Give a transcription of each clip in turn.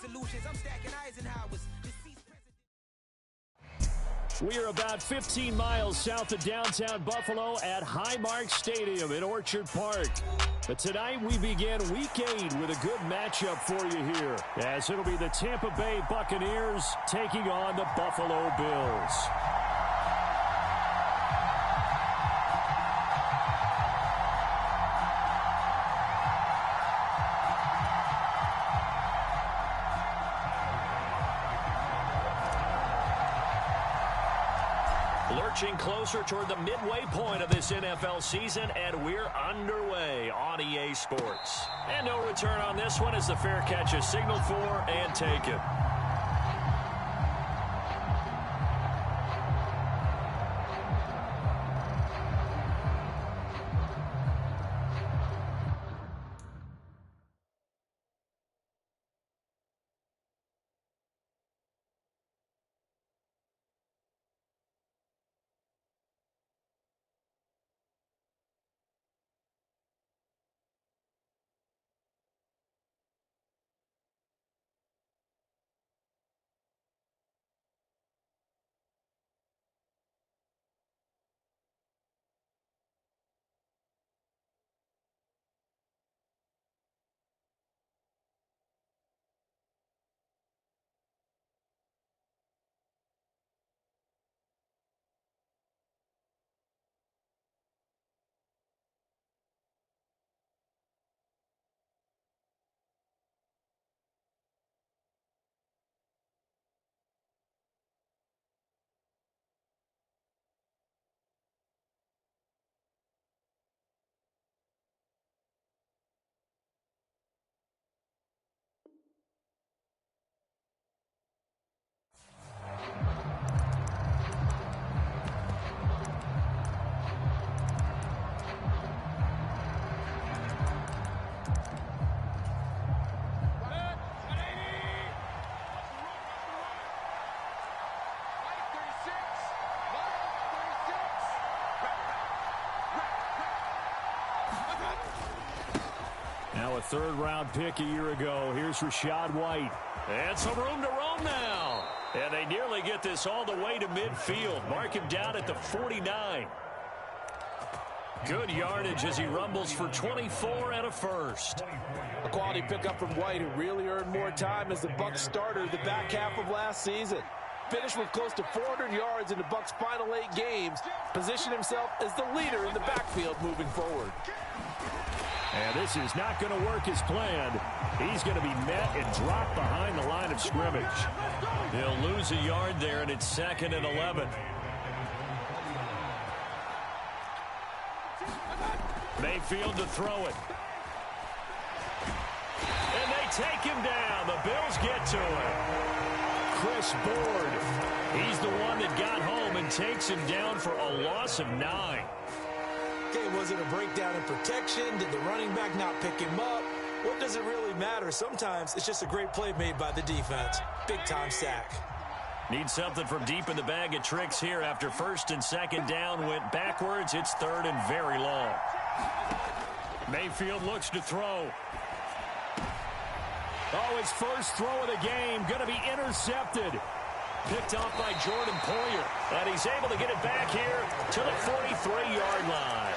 solutions. I'm stacking Eisenhower's. We are about 15 miles south of downtown Buffalo at Highmark Stadium in Orchard Park. But tonight we begin Week 8 with a good matchup for you here, as it'll be the Tampa Bay Buccaneers taking on the Buffalo Bills. Lurching closer toward the midway point of this NFL season, and we're underway on EA Sports. And no return on this one as the fair catch is signaled for and taken. Now a third-round pick a year ago. Here's Rachaad White. And some room to roam now. And they nearly get this all the way to midfield. Mark him down at the 49. Good yardage as he rumbles for 24 and a first. A quality pickup from White, who really earned more time as the Bucs starter the back half of last season. Finished with close to 400 yards in the Bucs' final 8 games. Positioned himself as the leader in the backfield moving forward. And this is not going to work as planned. He's going to be met and dropped behind the line of scrimmage. He'll lose a yard there, and it's 2nd and 11. Mayfield to throw it. And they take him down. The Bills get to him. Chris Board. He's the one that got home and takes him down for a loss of 9. Okay, was it a breakdown in protection? Did the running back not pick him up? What does it really matter? Sometimes it's just a great play made by the defense. Big-time sack. Need something from deep in the bag of tricks here. After 1st and 2nd down went backwards, it's 3rd and very long. Mayfield looks to throw. Oh, his first throw of the game going to be intercepted. Picked off by Jordan Poyer. And he's able to get it back here to the 43-yard line.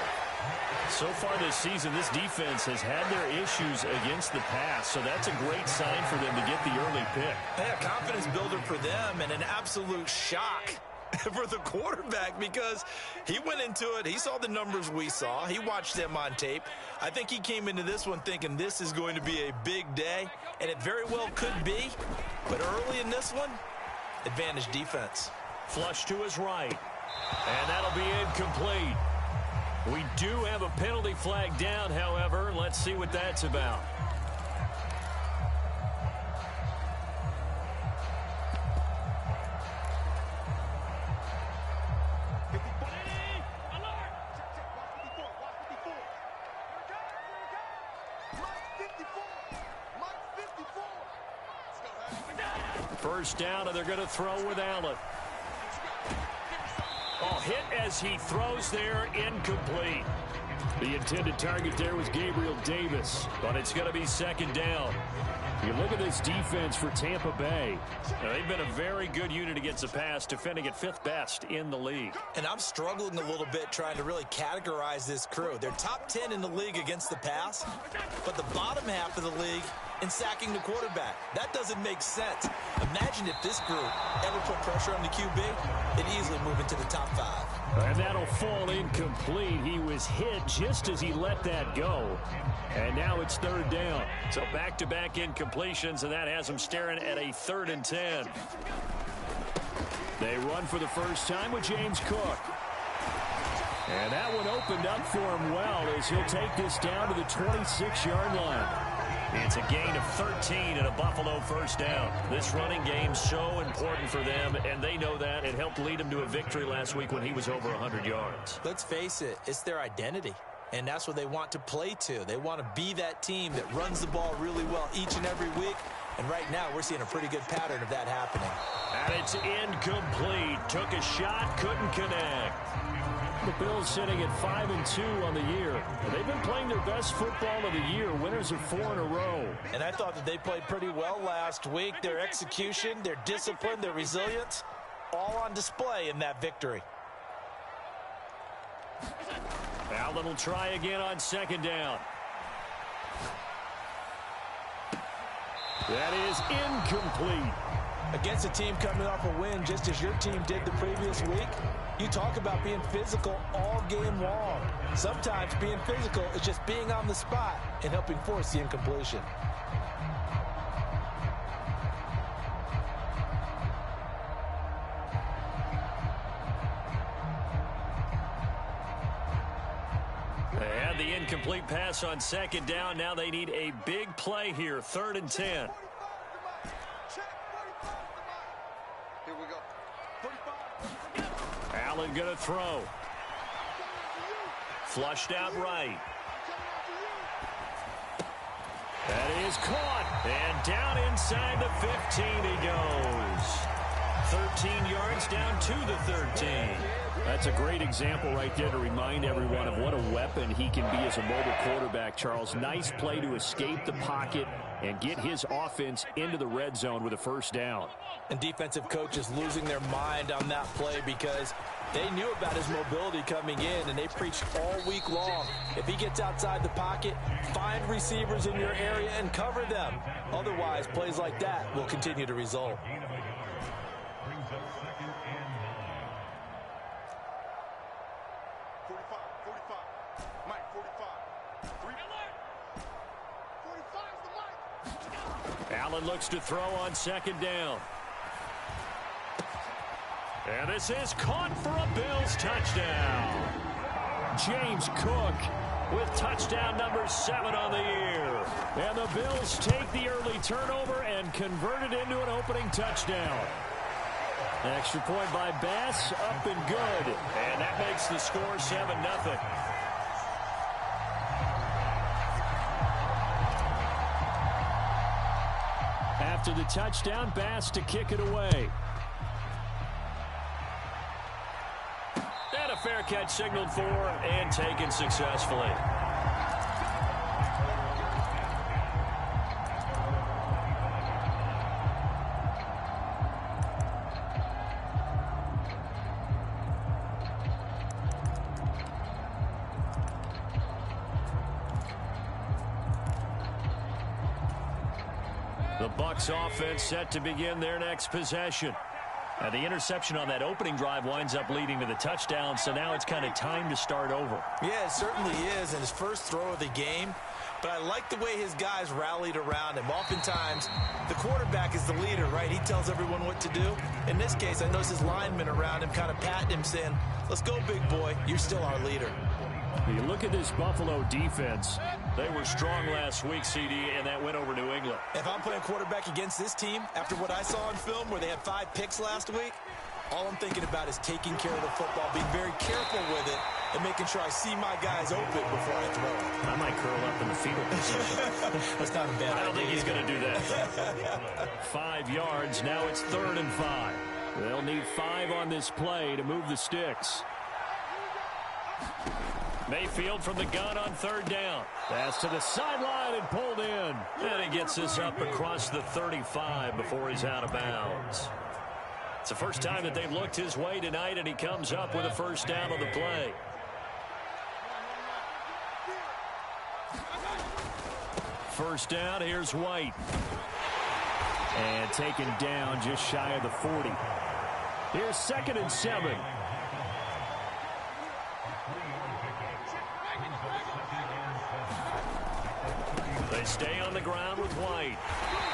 So far this season, this defense has had their issues against the pass. So that's a great sign for them to get the early pick. Yeah, confidence builder for them and an absolute shock for the quarterback because he went into it. He saw the numbers we saw. He watched them on tape. I think he came into this one thinking this is going to be a big day, and it very well could be. But early in this one, advantage defense. Flush to his right. And that'll be incomplete. We do have a penalty flag down, however. Let's see what that's about. First down, and they're going to throw with Allen. Oh, hit as he throws there, incomplete. The intended target there was Gabriel Davis, but it's going to be 2nd down. You look at this defense for Tampa Bay. They've been a very good unit against the pass, defending at 5th best in the league. And I'm struggling a little bit trying to really categorize this crew. They're top 10 in the league against the pass, but the bottom half of the league in sacking the quarterback. That doesn't make sense. Imagine if this group ever put pressure on the QB, it'd easily move into the top 5. And that'll fall incomplete. He was hit just as he let that go. And now it's 3rd down. So back-to-back incompletions, and that has him staring at a 3rd and 10. They run for the first time with James Cook. And that one opened up for him well as he'll take this down to the 26-yard line. It's a gain of 13 and a Buffalo first down. This running game's so important for them, and they know that. It helped lead them to a victory last week when he was over 100 yards. Let's face it, it's their identity, and that's what they want to play to. They want to be that team that runs the ball really well each and every week, and right now we're seeing a pretty good pattern of that happening. And it's incomplete. Took a shot, couldn't connect. The Bills sitting at 5-2 on the year. They've been playing their best football of the year. Winners of 4 in a row. And I thought that they played pretty well last week. Their execution, their discipline, their resilience, all on display in that victory. Allen will try again on 2nd down. That is incomplete. Against a team coming off a win just as your team did the previous week, you talk about being physical all game long. Sometimes being physical is just being on the spot and helping force the incompletion. They had the incomplete pass on 2nd down. Now they need a big play here, 3rd and 10. Allen going to throw. Flushed out right. That is caught. And down inside the 15 he goes. 13 yards down to the 13. That's a great example right there to remind everyone of what a weapon he can be as a mobile quarterback, Charles. Nice play to escape the pocket and get his offense into the red zone with a first down. And defensive coaches losing their mind on that play because they knew about his mobility coming in, and they preached all week long. If he gets outside the pocket, find receivers in your area and cover them. Otherwise, plays like that will continue to result. Allen looks to throw on 2nd down. And this is caught for a Bills touchdown. James Cook with touchdown number 7 on the year. And the Bills take the early turnover and convert it into an opening touchdown. Extra point by Bass, up and good. And that makes the score 7-0. After the touchdown, Bass to kick it away. And a fair catch signaled for and taken successfully. The Bucs offense set to begin their next possession. And the interception on that opening drive winds up leading to the touchdown, so now it's kind of time to start over. Yeah, it certainly is in his first throw of the game. But I like the way his guys rallied around him. Oftentimes, the quarterback is the leader, right? He tells everyone what to do. In this case, I noticed his linemen around him kind of patting him, saying, let's go, big boy. You're still our leader. You look at this Buffalo defense. They were strong last week, CD, and that went over New England. If I'm playing quarterback against this team, after what I saw on film where they had 5 picks last week, all I'm thinking about is taking care of the football, being very careful with it, and making sure I see my guys open before I throw it. I might curl up in the fetal position. That's not a bad idea. I don't think he's going to do that. 5 yards. Now it's 3rd and 5. They'll need 5 on this play to move the sticks. Mayfield from the gun on third down. Pass to the sideline and pulled in. And he gets this up across the 35 before he's out of bounds. It's the first time that they've looked his way tonight, and he comes up with a first down on the play. First down, here's White. And taken down just shy of the 40. Here's 2nd and 7. They stay on the ground with White.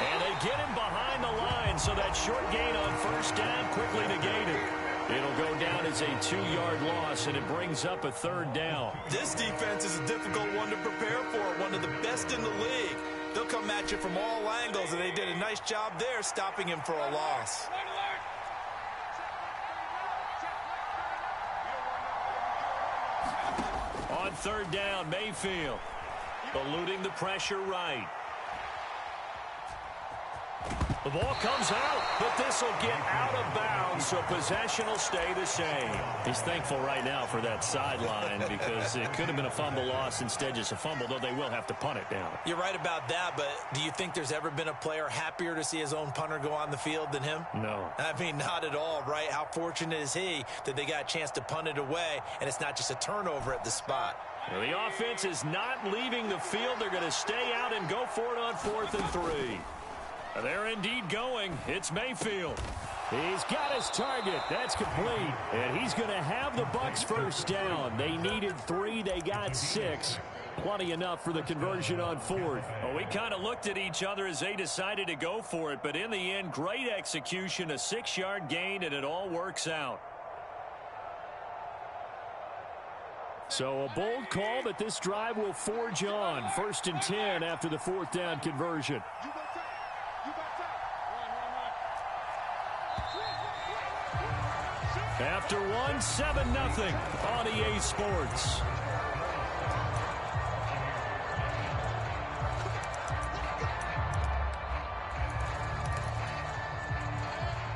And they get him behind the line, so that short gain on first down quickly negated. It'll go down as a 2-yard loss, and it brings up a third down. This defense is a difficult one to prepare for, one of the best in the league. They'll come at you from all angles, and they did a nice job there stopping him for a loss. On third down, Mayfield eluding the pressure right. The ball comes out, but this will get out of bounds, so possession will stay the same. He's thankful right now for that sideline because it could have been a fumble loss, instead just a fumble, though they will have to punt it down. You're right about that, but do you think there's ever been a player happier to see his own punter go on the field than him? No. I mean, not at all, right? How fortunate is he that they got a chance to punt it away, and it's not just a turnover at the spot. Well, the offense is not leaving the field. They're going to stay out and go for it on 4th and 3. They're indeed going. It's Mayfield. He's got his target. That's complete. And he's going to have the Bucs first down. They needed 3. They got 6. Plenty enough for the conversion on 4th. Well, we kind of looked at each other as they decided to go for it. But in the end, great execution, a 6-yard gain, and it all works out. So a bold call that this drive will forge on. 1st and 10 after the 4th down conversion. After 1, 7-0 on EA Sports.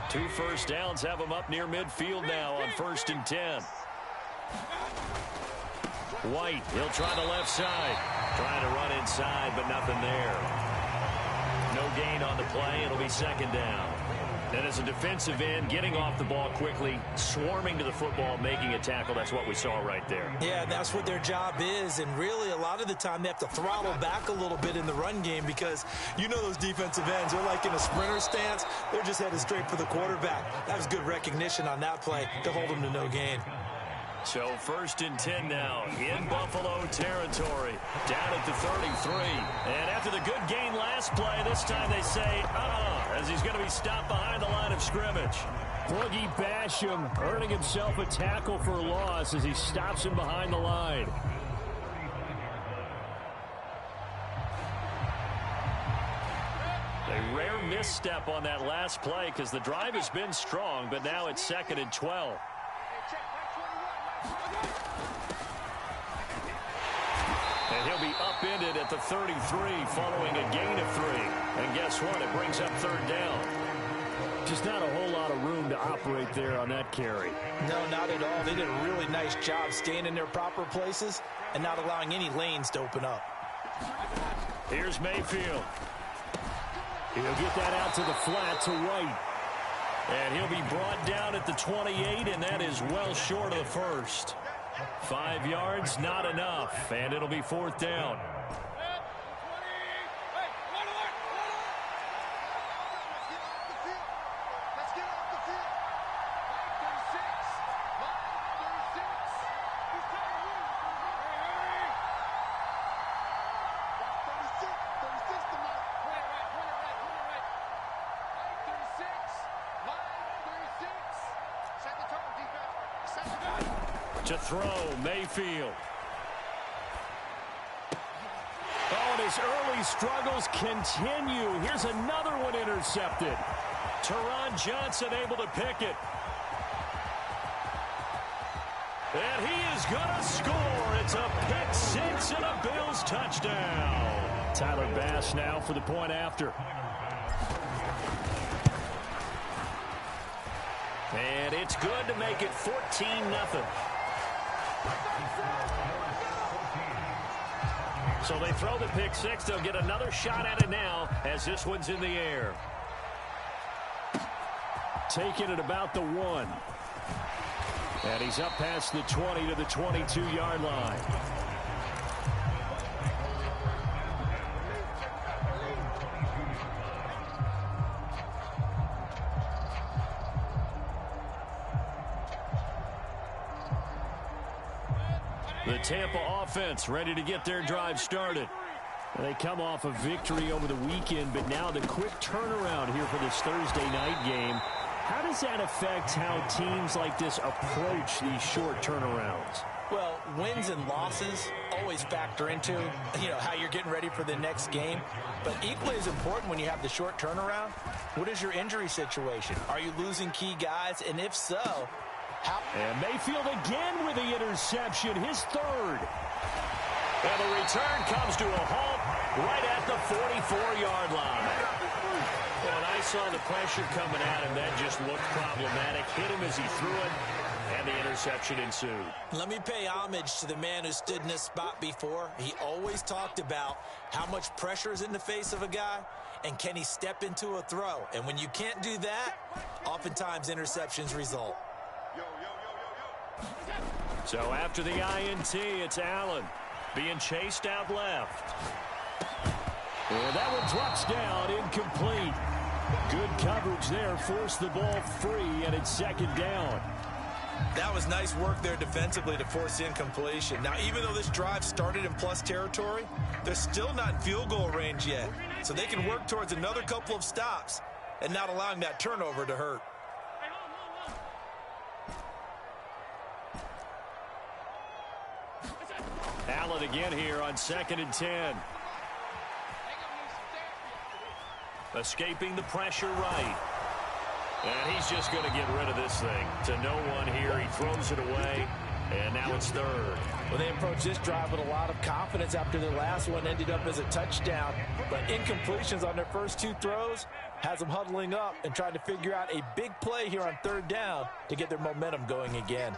Two first downs have them up near midfield now on 1st and 10. White, he'll try the left side. Trying to run inside, but nothing there. No gain on the play. It'll be 2nd down. And as a defensive end, getting off the ball quickly, swarming to the football, making a tackle, that's what we saw right there. Yeah, that's what their job is, and really a lot of the time they have to throttle back a little bit in the run game because you know those defensive ends, they're like in a sprinter stance. They're just headed straight for the quarterback. That was good recognition on that play to hold them to no gain. So 1st and 10 now in Buffalo territory, down at the 33. And after the good gain last play, this time they say, as he's going to be stopped behind the line of scrimmage. Boogie Basham earning himself a tackle for a loss as he stops him behind the line. A rare misstep on that last play because the drive has been strong, but now it's 2nd and 12. And he'll be upended at the 33 following a gain of 3. And guess what? It brings up 3rd down. Just not a whole lot of room to operate there on that carry. No, not at all. They did a really nice job staying in their proper places and not allowing any lanes to open up. Here's Mayfield. He'll get that out to the flat to White. And he'll be brought down at the 28, and that is well short of the first. 5 yards, not enough, and it'll be 4th down. To throw, Mayfield. Oh, and his early struggles continue. Here's another one intercepted. Teron Johnson able to pick it. And he is going to score. It's a pick 6 and a Bills touchdown. Tyler Bass now for the point after. And it's good to make it 14-0. So they throw the pick six. They'll get another shot at it now as this one's in the air. Taking it about the 1. And he's up past the 20 to the 22-yard line. The Tampa offense ready to get their drive started. They come off a victory over the weekend, but now the quick turnaround here for this Thursday night game. How does that affect how teams like this approach these short turnarounds? Well, wins and losses always factor into, how you're getting ready for the next game. But equally as important when you have the short turnaround, what is your injury situation? Are you losing key guys? And if so, how? And Mayfield again with the interception, his third. And the return comes to a halt right at the 44-yard line. When I saw the pressure coming at him, that just looked problematic. Hit him as he threw it, and the interception ensued. Let me pay homage to the man who stood in this spot before. He always talked about how much pressure is in the face of a guy, and can he step into a throw. And when you can't do that, oftentimes interceptions result. So after the INT, it's Allen being chased out left. And that one drops down, incomplete. Good coverage there, forced the ball free, and it's second down. That was nice work there defensively to force incompletion. Now, even though this drive started in plus territory, they're still not in field goal range yet. So they can work towards another couple of stops and not allowing that turnover to hurt. Allen again here on 2nd and 10. Escaping the pressure right. And he's just going to get rid of this thing to no one here. He throws it away, and now it's third. Well, they approached this drive with a lot of confidence after their last one ended up as a touchdown. But incompletions on their first 2 throws has them huddling up and trying to figure out a big play here on 3rd down to get their momentum going again.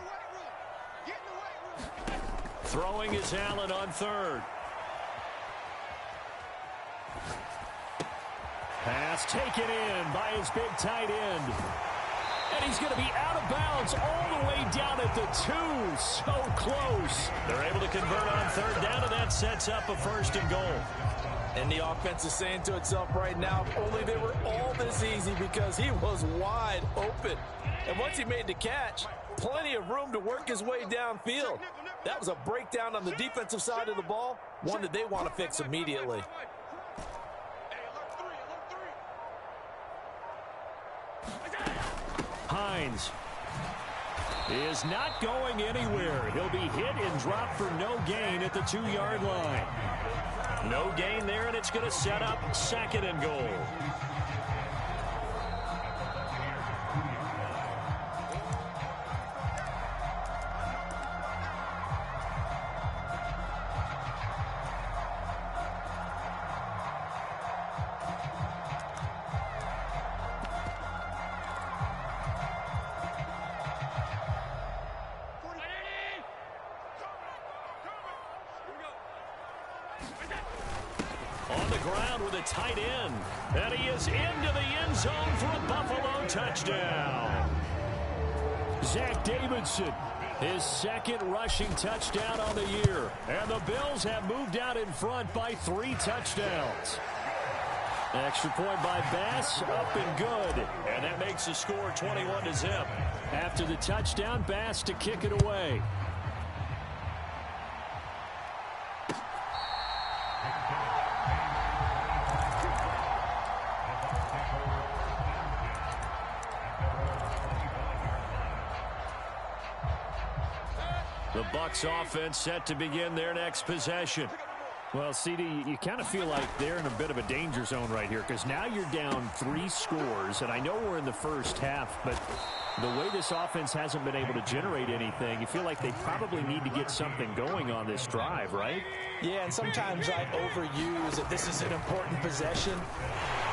Throwing is Allen on 3rd. Pass taken in by his big tight end. And he's going to be out of bounds all the way down at the 2. So close. They're able to convert on 3rd down, and that sets up a 1st and goal. And the offense is saying to itself right now, if only they were all this easy, because he was wide open. And once he made the catch, plenty of room to work his way downfield. That was a breakdown on the defensive side of the ball, one that they want to fix immediately. Hines is not going anywhere. He'll be hit and dropped for no gain at the 2-yard line. No gain there, and it's going to set up 2nd and goal. On the ground with a tight end. And he is into the end zone for a Buffalo touchdown. Zach Davidson, his 2nd rushing touchdown on the year. And the Bills have moved out in front by 3 touchdowns. Extra point by Bass, up and good. And that makes the score 21-0. After the touchdown, Bass to kick it away. The Bucs offense set to begin their next possession. Well, CD, you kind of feel like they're in a bit of a danger zone right here, because now you're down 3 scores, and I know we're in the first half, but the way this offense hasn't been able to generate anything, you feel like they probably need to get something going on this drive, right? Yeah, and sometimes I overuse that this is an important possession.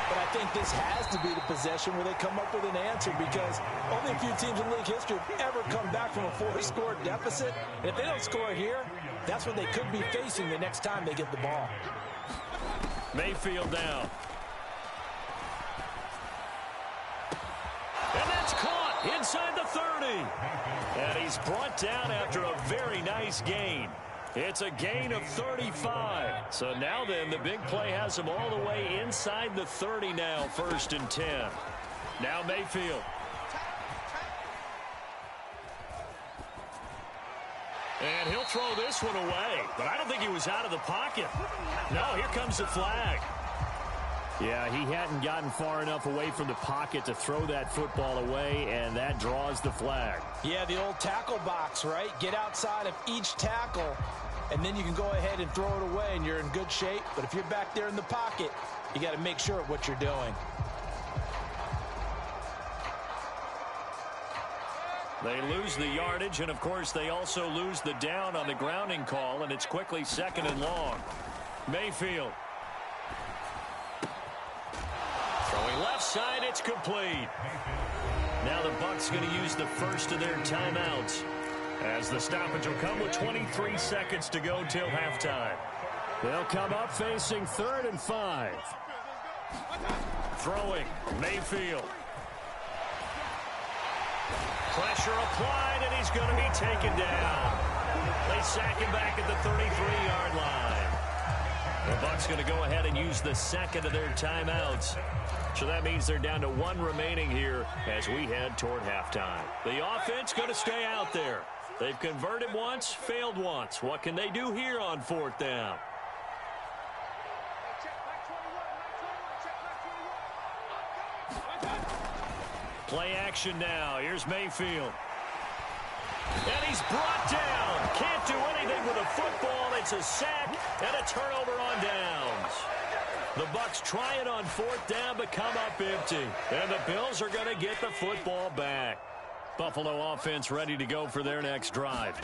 But I think this has to be the possession where they come up with an answer, because only a few teams in league history have ever come back from a 4-score deficit. And if they don't score here, that's what they could be facing the next time they get the ball. Mayfield down. And that's caught inside the 30. And he's brought down after a very nice gain. It's a gain of 35. So now then, the big play has him all the way inside the 30 now, 1st and 10. Now Mayfield. And he'll throw this one away, but I don't think he was out of the pocket. No, here comes the flag. Yeah, he hadn't gotten far enough away from the pocket to throw that football away, and that draws the flag. Yeah, the old tackle box, right? Get outside of each tackle, and then you can go ahead and throw it away, and you're in good shape. But if you're back there in the pocket, you got to make sure of what you're doing. They lose the yardage, and, of course, they also lose the down on the grounding call, and it's quickly 2nd and long. Mayfield. Throwing left side, it's complete. Now the Bucs going to use the first of their timeouts, as the stoppage will come with 23 seconds to go till halftime. They'll come up facing 3rd and 5. Throwing, Mayfield. Pressure applied, and he's going to be taken down. They sack him back at the 33-yard line. The Bucs going to go ahead and use the second of their timeouts. So that means they're down to 1 remaining here as we head toward halftime. The offense going to stay out there. They've converted once, failed once. What can they do here on 4th down? Play action now. Here's Mayfield. And he's brought down. Can't do anything with a football. It's a sack and a turnover on downs. The Bucs try it on 4th down, but come up empty. And the Bills are going to get the football back. Buffalo offense ready to go for their next drive.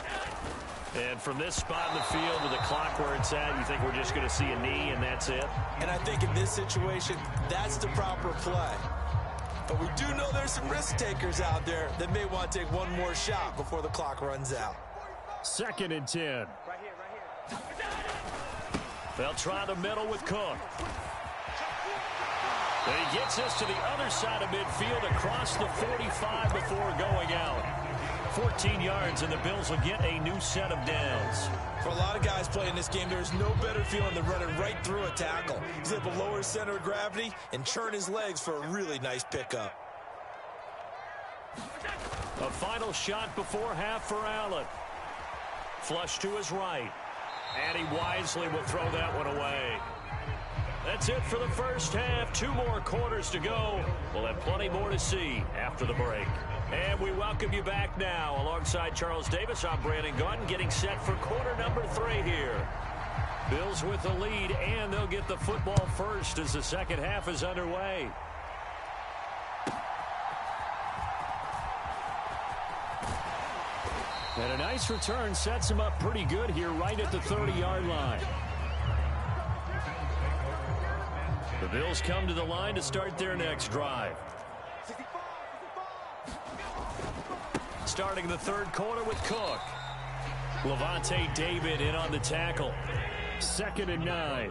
And from this spot in the field with the clock where it's at, you think we're just going to see a knee and that's it? And I think in this situation, that's the proper play. But we do know there's some risk takers out there that may want to take one more shot before the clock runs out. 2nd and 10. They'll try the middle with Cook. And he gets us to the other side of midfield across the 45 before going out. 14 yards, and the Bills will get a new set of downs. For a lot of guys playing this game, there's no better feeling than running right through a tackle. He's able to lower his center of gravity and churn his legs for a really nice pickup. A final shot before half for Allen. Flush to his right. And he wisely will throw that one away. That's it for the first half. 2 more quarters to go. We'll have plenty more to see after the break. And we welcome you back now. Alongside Charles Davis, I'm Brandon Gaudin, getting set for quarter number 3 here. Bills with the lead, and they'll get the football first as the second half is underway. And a nice return sets him up pretty good here right at the 30-yard line. The Bills come to the line to start their next drive. Starting the 3rd quarter with Cook. Levante David in on the tackle. 2nd and 9.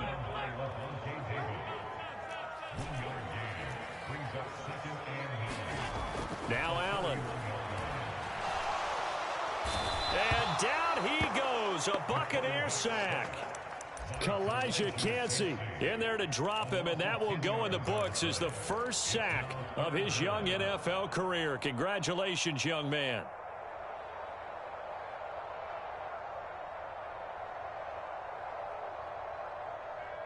Now Allen. And down he goes. A Buccaneer sack. Kalijah Kancey in there to drop him, and that will go in the books as the first sack of his young NFL career. Congratulations, young man.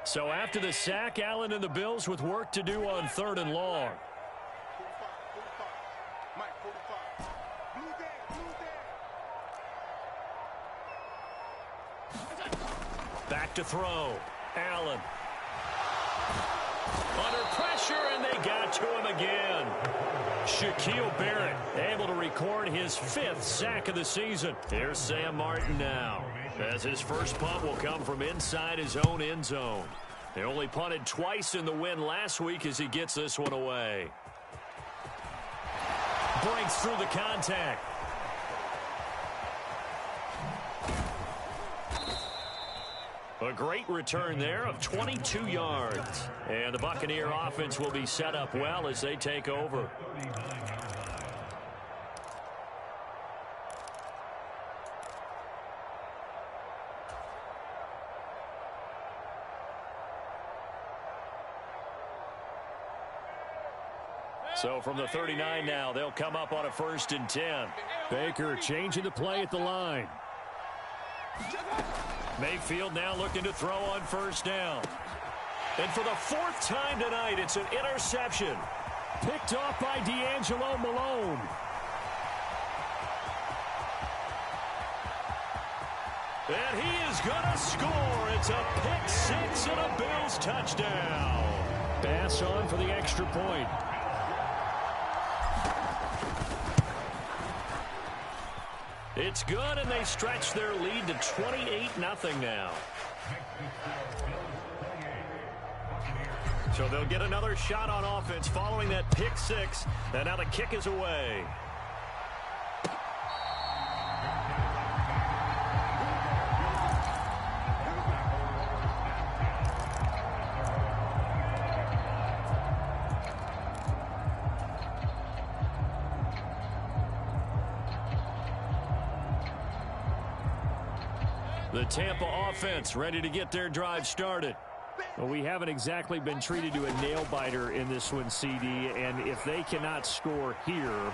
So after the sack, Allen and the Bills with work to do on 3rd and long. Back to throw. Allen. Under pressure, and they got to him again. Shaquille Barrett able to record his 5th sack of the season. Here's Sam Martin now, as his first punt will come from inside his own end zone. They only punted twice in the win last week as he gets this one away. Breaks through the contact. A great return there of 22 yards. And the Buccaneer offense will be set up well as they take over. So from the 39 now, they'll come up on a 1st and 10. Baker changing the play at the line. Mayfield now looking to throw on 1st down. And for the 4th time tonight, it's an interception. Picked off by D'Angelo Malone. And he is going to score. It's a pick 6 and a Bills touchdown. Pass on for the extra point. It's good, and they stretch their lead to 28-0 now. So they'll get another shot on offense following that pick 6, and now the kick is away. The Tampa offense ready to get their drive started. Well, we haven't exactly been treated to a nail-biter in this one, CD, and if they cannot score here,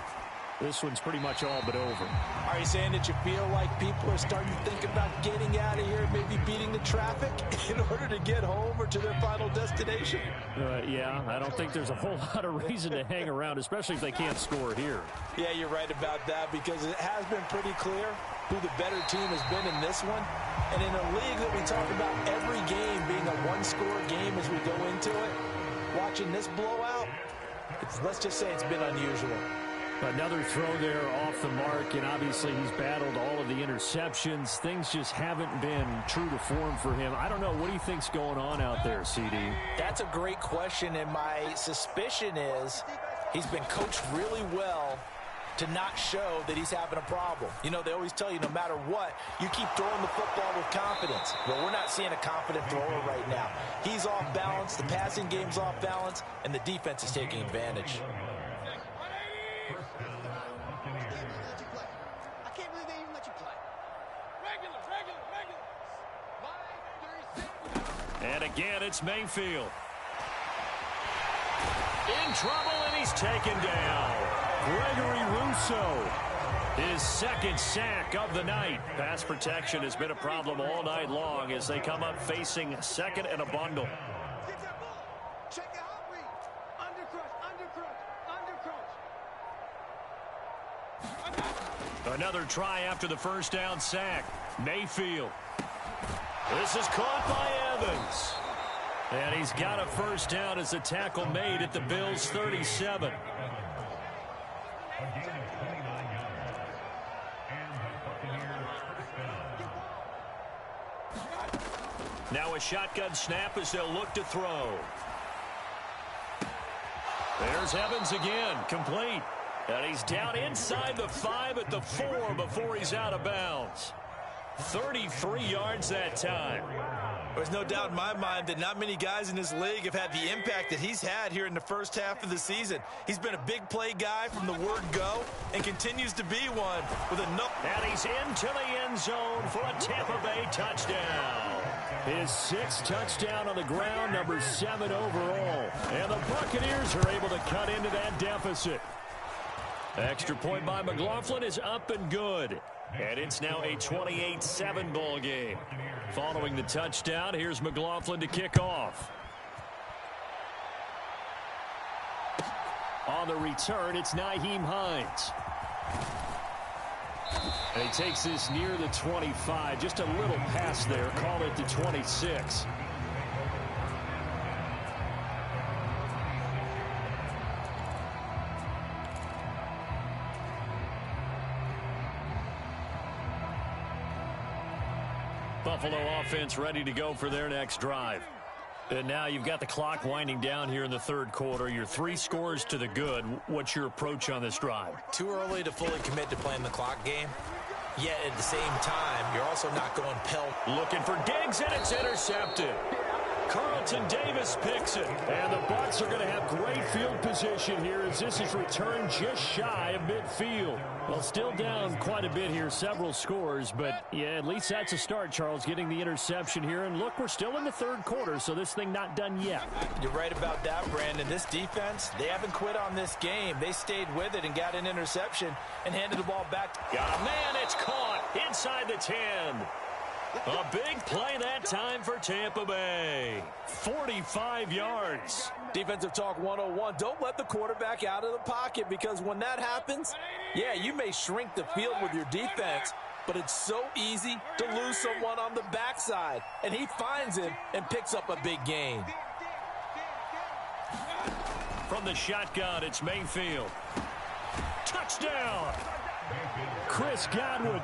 this one's pretty much all but over. Are you saying that you feel like people are starting to think about getting out of here, maybe beating the traffic in order to get home or to their final destination? Yeah, I don't think there's a whole lot of reason to hang around, especially if they can't score here. Yeah, you're right about that, because it has been pretty clear who the better team has been in this one. And in a league that we talk about every game being a one-score game as we go into it, watching this blowout, let's just say it's been unusual. Another throw there off the mark, and obviously he's battled all of the interceptions. Things just haven't been true to form for him. I don't know. What do you think's going on out there, CD? That's a great question, and my suspicion is he's been coached really well to not show that he's having a problem. You know, they always tell you no matter what, you keep throwing the football with confidence. Well, we're not seeing a confident thrower right now. He's off balance, the passing game's off balance, and the defense is taking advantage. And again, it's Mayfield. In trouble, and he's taken down. Gregory Rousseau, his 2nd sack of the night. Pass protection has been a problem all night long as they come up facing 2nd and a bundle. Check the hot read. Undercrush. Another try after the 1st down sack. Mayfield. This is caught by Evans. And he's got a 1st down as the tackle made at the Bills' 37. Now a shotgun snap as they'll look to throw. There's Evans again, complete. And he's down inside the 5 at the 4 before he's out of bounds. 33 yards that time. There's no doubt in my mind that not many guys in this league have had the impact that he's had here in the 1st half of the season. He's been a big play guy from the word go and continues to be one with a no. And he's into the end zone for a Tampa Bay touchdown. His 6th touchdown on the ground, number 7 overall. And the Buccaneers are able to cut into that deficit. Extra point by McLaughlin is up and good. And it's now a 28-7 ball game. Following the touchdown, here's McLaughlin to kick off. On the return, it's Nyheim Hines. And he takes this near the 25. Just a little pass there. Call it the 26. Buffalo offense ready to go for their next drive. And now you've got the clock winding down here in the third quarter. Your 3 scores to the good. What's your approach on this drive? Too early to fully commit to playing the clock game. Yet at the same time, you're also not going pelt. Looking for Diggs, and it's intercepted. Carlton Davis picks it. And the Bucs are going to have great field position here as this is returned just shy of midfield. Well, still down quite a bit here, several scores, but yeah, at least that's a start, Charles, getting the interception here. And look, we're still in the third quarter, so this thing not done yet. You're right about that, Brandon. This defense, they haven't quit on this game. They stayed with it and got an interception and handed the ball back. Got a man, it's caught inside the 10. A big play that time for Tampa Bay. 45 yards. Defensive talk 101. Don't let the quarterback out of the pocket, because when that happens, yeah, you may shrink the field with your defense, but it's so easy to lose someone on the backside. And he finds him and picks up a big gain. From the shotgun, it's Mayfield. Touchdown! Chris Godwin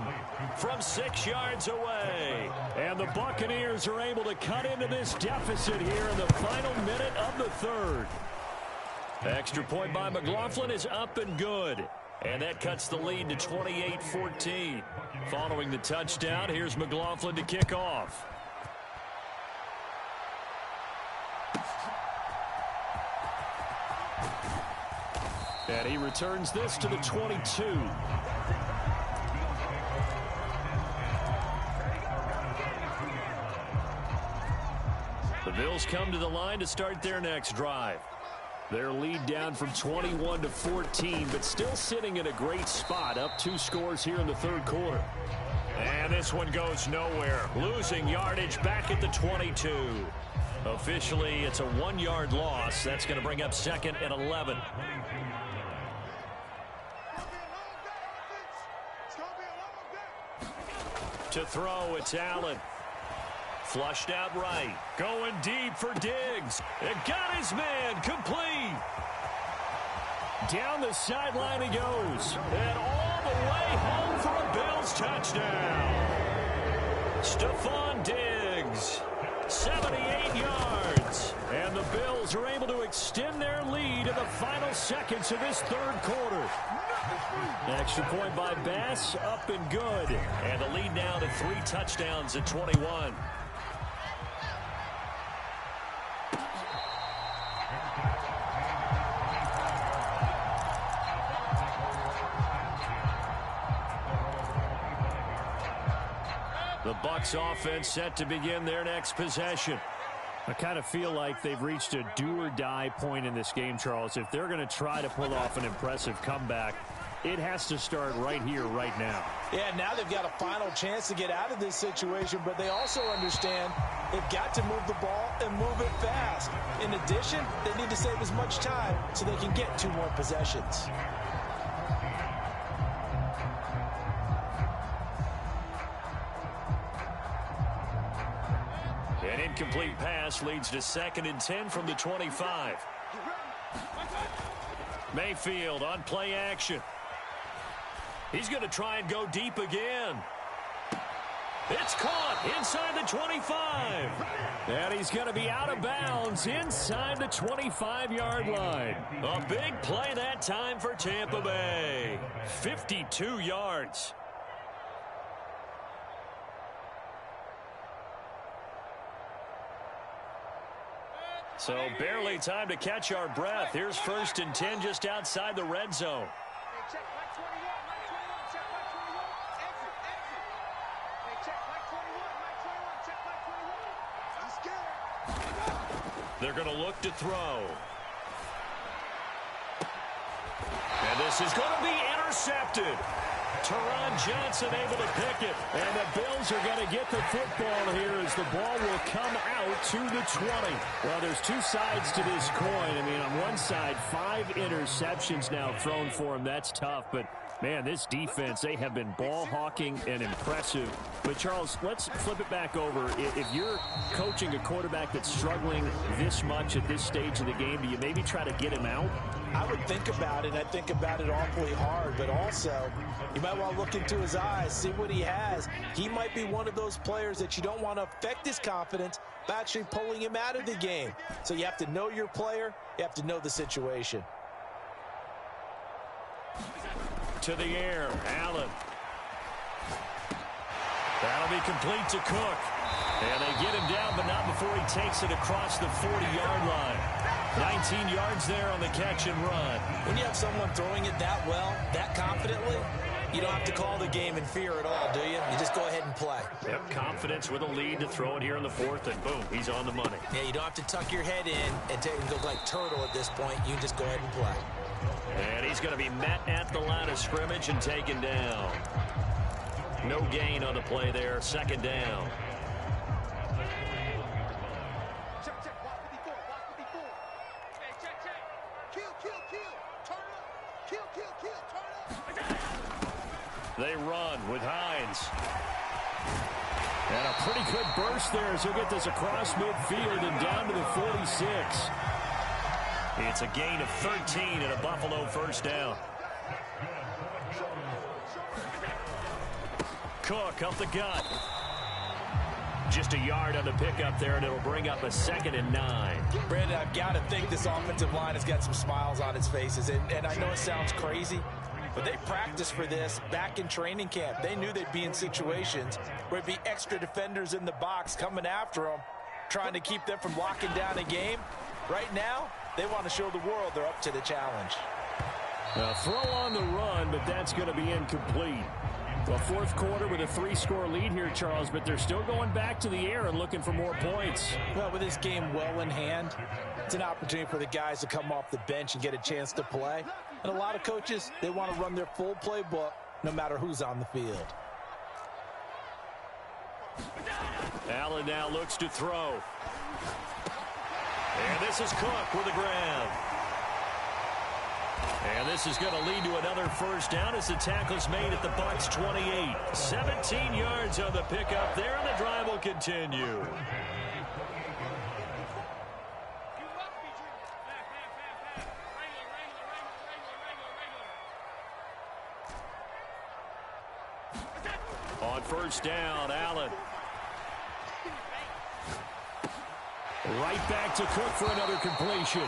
from 6 yards away. And the Buccaneers are able to cut into this deficit here in the final minute of the third. Extra point by McLaughlin is up and good. And that cuts the lead to 28-14. Following the touchdown, here's McLaughlin to kick off. And he returns this to the 22. The Bills come to the line to start their next drive. Their lead down from 21 to 14, but still sitting in a great spot, up 2 scores here in the third quarter. And this one goes nowhere. Losing yardage back at the 22. Officially, it's a 1-yard loss. That's going to bring up 2nd and 11. To throw, it's Allen. Flushed out right. Going deep for Diggs. It got his man complete. Down the sideline he goes. And all the way home for a Bills touchdown. Stephon Diggs. 78 yards. And the Bills are able to extend their lead in the final seconds of this third quarter. Extra point by Bass, up and good. And the lead now to 3 touchdowns at 21. The Bucs offense set to begin their next possession. I kind of feel like they've reached a do-or-die point in this game, Charles. If they're going to try to pull off an impressive comeback, it has to start right here, right now. Yeah, now they've got a final chance to get out of this situation, but they also understand they've got to move the ball and move it fast. In addition, they need to save as much time so they can get 2 more possessions. An incomplete pass leads to 2nd and 10 from the 25. Mayfield on play action. He's going to try and go deep again. It's caught inside the 25. And he's going to be out of bounds inside the 25-yard line. A big play that time for Tampa Bay. 52 yards. So barely time to catch our breath. Here's 1st and 10 just outside the red zone. They're going to look to throw. And this is going to be intercepted. Teron Johnson able to pick it. And the Bills are going to get the football here as the ball will come out to the 20. Well, there's 2 sides to this coin. I mean, on one side, 5 interceptions now thrown for him. That's tough. But, man, this defense, they have been ball hawking and impressive. But, Charles, let's flip it back over. If you're coaching a quarterback that's struggling this much at this stage of the game, do you maybe try to get him out? I would think about it. I think about it awfully hard, but also you might want to look into his eyes, see what he has. He might be one of those players that you don't want to affect his confidence by actually pulling him out of the game. So you have to know your player. You have to know the situation. To the air, Allen. That'll be complete to Cook. And they get him down, but not before he takes it across the 40-yard line. 19 yards there on the catch and run. When you have someone throwing it that well, that confidently, you don't have to call the game in fear at all, do you? You just go ahead and play. Yep, confidence with a lead to throw it here in the fourth, and boom, he's on the money. Yeah, you don't have to tuck your head in and go like turtle at this point. You can just go ahead and play. And he's going to be met at the line of scrimmage and taken down. No gain on the play there, second down. They run with Hines. And a pretty good burst there as he'll get this across midfield and down to the 46. It's a gain of 13 and a Buffalo first down. Cook up the gut. Just a yard on the pickup there, and it'll bring up a 2nd and 9. Brandon, I've got to think this offensive line has got some smiles on its faces. And I know it sounds crazy, but they practiced for this back in training camp. They knew they'd be in situations where it'd be extra defenders in the box coming after them, trying to keep them from locking down a game. Right now, they want to show the world they're up to the challenge. A throw on the run, but that's going to be incomplete. The fourth quarter with a 3-score lead here, Charles, but they're still going back to the air and looking for more points. Well, with this game well in hand, it's an opportunity for the guys to come off the bench and get a chance to play. And a lot of coaches, they want to run their full playbook no matter who's on the field. Allen now looks to throw. And this is Cook with a grab. And this is going to lead to another first down as the tackle's made at the Bucs 28. 17 yards on the pickup there, and the drive will continue. On first down, Allen. Right back to Cook for another completion.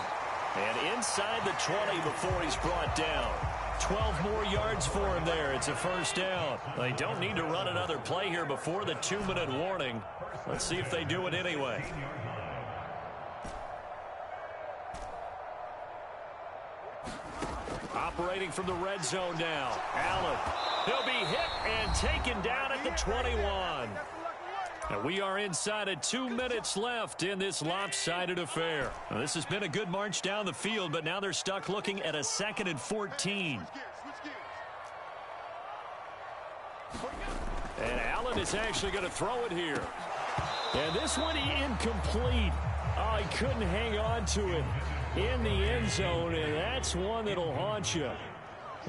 And inside the 20 before he's brought down. 12 more yards for him there. It's a first down. They don't need to run another play here before the 2-minute warning. Let's see if they do it anyway. Operating from the red zone now. Allen. He'll be hit and taken down at the 21. And we are inside of 2 minutes left in this lopsided affair. Now, this has been a good march down the field, but now they're stuck looking at a 2nd and 14. And Allen is actually going to throw it here. And this one incomplete. Oh, he couldn't hang on to it in the end zone, and that's one that'll haunt you.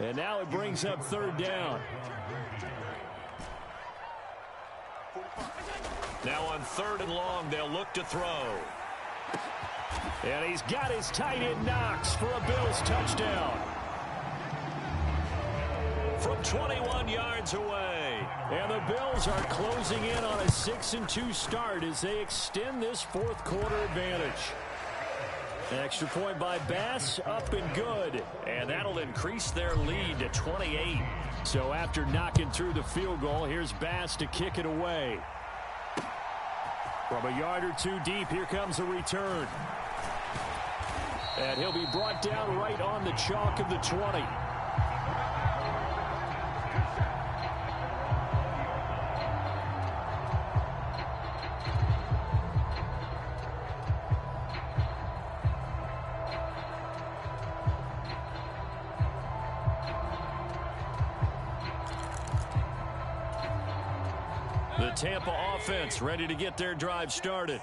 And now it brings up 3rd down. Now on 3rd and long, they'll look to throw. And he's got his tight end Knox for a Bills touchdown. From 21 yards away. And the Bills are closing in on a 6-2 start as they extend this fourth quarter advantage. Extra point by Bass, up and good. And that'll increase their lead to 28. So after knocking through the field goal, here's Bass to kick it away. From a yard or two deep, here comes a return. And he'll be brought down right on the chalk of the 20. The Tampa offense ready to get their drive started.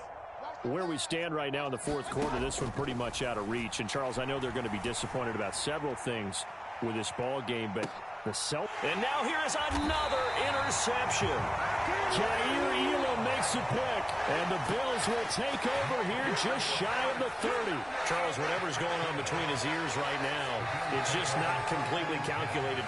Where we stand right now in the fourth quarter, this one pretty much out of reach. And, Charles, I know they're going to be disappointed about several things with this ball game, but And now here is another interception. Jair Elam makes a pick, and the Bills will take over here just shy of the 30. Charles, whatever's going on between his ears right now, it's just not completely calculated.